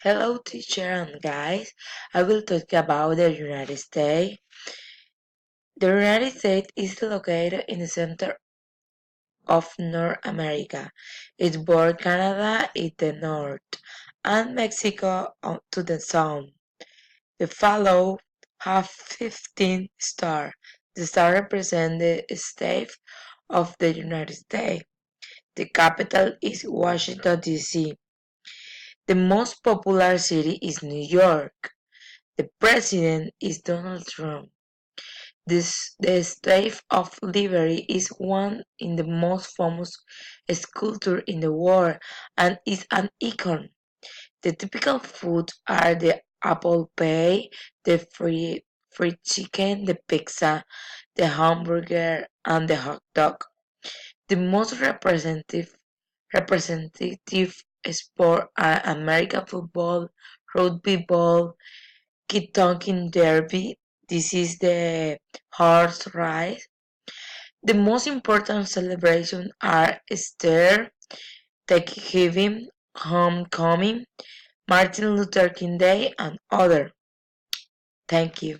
Hello, teacher and guys. I will talk about the United States. The United States is located in the center of North America. It borders Canada in the north and Mexico to the south. The fellow have 15 stars. The star represents the state of the United States. The capital is Washington, D.C. The most popular city is New York. The president is Donald Trump. The Statue of Liberty is one of the most famous sculptures in the world and is an icon. The typical foods are the apple pie, the fried chicken, the pizza, the hamburger, and the hot dog. The most representative sport are American football, rugby ball, Kentucky Derby. This is the horse race. The most important celebrations are Easter, Thanksgiving, Homecoming, Martin Luther King Day, and other. Thank you.